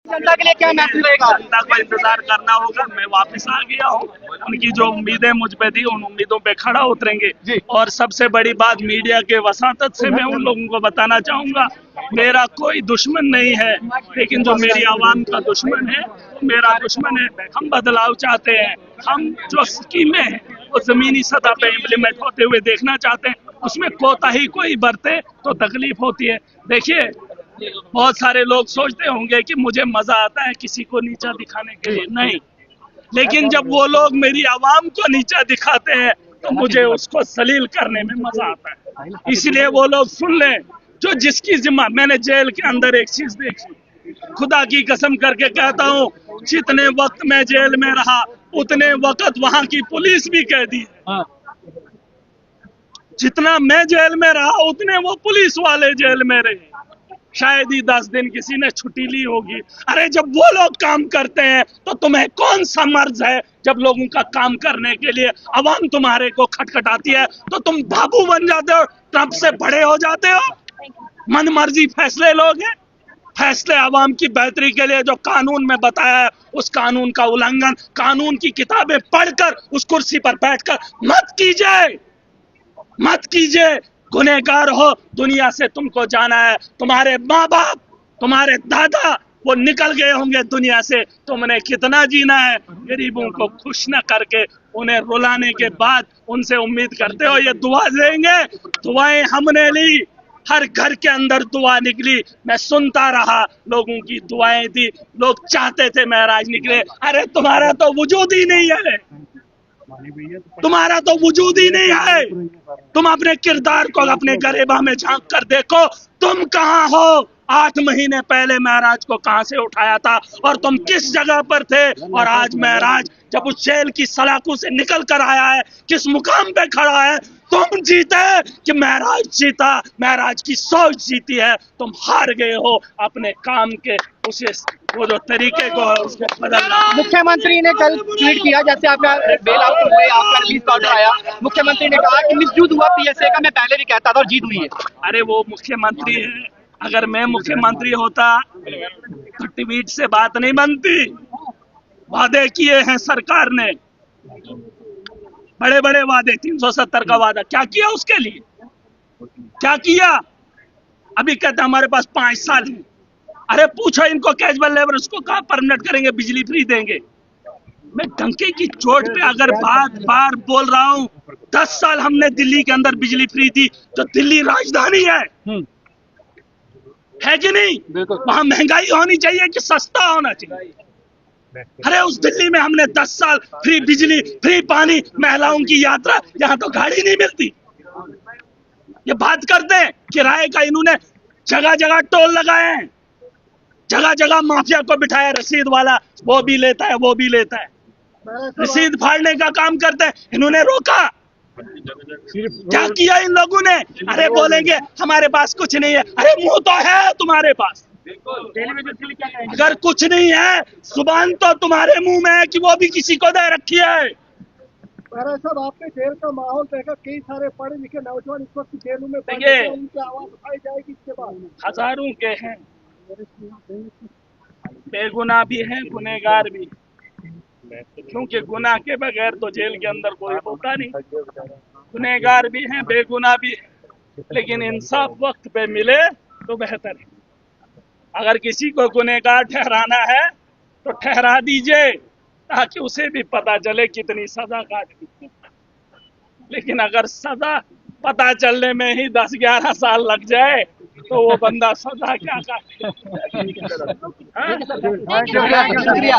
जनता के लिए क्या मैसेज रहेगा? जनता को इंतजार करना होगा। मैं वापस आ गया हूँ, उनकी जो उम्मीदें मुझ पे थी उन उम्मीदों पे खड़ा उतरेंगे। और सबसे बड़ी बात, मीडिया के वसातत से मैं उन लोगों को बताना चाहूंगा, मेरा कोई दुश्मन नहीं है, लेकिन जो मेरी आवाम का दुश्मन है वो मेरा दुश्मन है। हम बदलाव चाहते हैं, हम जो स्कीमें हैं वो जमीनी सतह पे इम्प्लीमेंट होते हुए देखना चाहते हैं, उसमें कोताही कोई बरते तो तकलीफ होती है। देखिए, बहुत सारे लोग सोचते होंगे कि मुझे मजा आता है किसी को नीचा दिखाने के लिए, नहीं, लेकिन जब वो लोग मेरी आवाम को नीचा दिखाते हैं तो मुझे उसको सलील करने में मजा आता है। इसलिए वो लोग सुन लें, जो जिसकी जिम्मा, मैंने जेल के अंदर एक चीज देखी, खुदा की कसम करके कहता हूँ, जितने वक्त मैं जेल में रहा उतने वक्त वहां की पुलिस भी कैदी है। जितना मैं जेल में रहा उतने वो पुलिस वाले जेल में रहे। शायद ही 10 दिन किसी ने छुट्टी ली होगी। अरे जब वो लोग काम करते हैं तो तुम्हें कौन सा मर्ज है? जब लोगों का काम करने के लिए अवाम तुम्हारे को खटखटाती है तो तुम बाबू बन जाते हो, ट्रंप से बड़े हो जाते हो, मन मर्जी फैसले लोगे। फैसले अवाम की बेहतरी के लिए जो कानून में बताया है उस कानून का उल्लंघन कानून की किताबें पढ़कर उस कुर्सी पर बैठकर मत कीजिए। गुनहगार हो, दुनिया से तुमको जाना है। तुम्हारे माँ बाप, तुम्हारे दादा, वो निकल गए होंगे दुनिया से, तुमने कितना जीना है? गरीबों को खुश न करके उन्हें रुलाने के बाद उनसे उम्मीद करते हो ये दुआ देंगे। दुआएं हमने ली, हर घर के अंदर दुआ निकली, मैं सुनता रहा, लोगों की दुआएं थी, लोग चाहते थे महराज निकले। अरे तुम्हारा तो वजूद ही नहीं है, तुम्हारा तो वजूद ही नहीं है। तुम अपने किरदार को अपने गरेबा में झांक कर देखो, तुम कहाँ हो? 8 महीने पहले महराज को कहां से उठाया था और तुम किस जगह पर थे? और आज महराज जब उस जेल की सलाखों से निकल कर आया है, किस मुकाम पे खड़ा है? तुम जीते कि महराज जीता? महराज की सोच जीती है, तुम हार गए हो अपने काम के उसे वो जो तरीके को उसको बदलना। मुख्यमंत्री ने कल ट्वीट किया, जैसे आपका बेल आउट हुए, आपका रिलीज का ऑर्डर आया, मुख्यमंत्री ने कहा कि मिसयूज हुआ पीएसए का, मैं पहले भी कहता था और जीत हुई है। अरे वो मुख्यमंत्री है, अगर मैं मुख्यमंत्री होता तो ट्वीट से बात नहीं बनती। वादे किए हैं सरकार ने, बड़े बड़े वादे, 370 का वादा, क्या किया उसके लिए? क्या किया? अभी कहते हमारे पास 5 साल है। अरे पूछो इनको, कैजुअल लेबर उसको कहाँ परमानेंट करेंगे, बिजली फ्री देंगे? मैं डंके की चोट पे अगर बार बोल रहा हूँ, 10 साल हमने दिल्ली के अंदर बिजली फ्री दी, तो दिल्ली राजधानी है कि नहीं? वहां महंगाई होनी चाहिए कि सस्ता होना चाहिए? अरे उस दिल्ली में हमने 10 साल फ्री बिजली, फ्री पानी, महिलाओं की यात्रा, यहाँ तो गाड़ी नहीं मिलती। ये बात करते हैं किराए का, इन्होंने जगह जगह टोल लगाए हैं, जगह जगह माफिया को बिठाया, रसीद वाला वो भी लेता है, वो भी लेता है, रसीद फाड़ने का काम करते हैं। इन्होंने रोका, क्या किया इन लोगों ने? अरे बोलेंगे हमारे पास कुछ नहीं है, अरे मुंह तो है तुम्हारे पास। अगर कुछ नहीं है, जुबान तो तुम्हारे मुंह में है कि वो भी किसी को दे रखी है। साहब, आपने जेल का माहौल देखा, कई सारे पढ़े लिखे नौजवान इस वक्त जेलों में बंद देखिए, हैं, उनकी आवाज उठाई जाएगी इसके बाद। हजारों के हैं, बेगुनाह भी हैं, गुनहगार भी, क्योंकि गुनाह के बगैर तो जेल के अंदर कोई होता नहीं। गुनहगार भी हैं, बेगुनाह भी हैं, लेकिन इंसाफ वक्त पे मिले तो बेहतर है। अगर किसी को गुनहगार ठहराना है तो ठहरा दीजिए, ताकि उसे भी पता चले कितनी सजा काटनी। लेकिन अगर सजा पता चलने में ही 10-11 साल लग जाए तो वो बंदा सजा क्या काटे? शुक्रिया।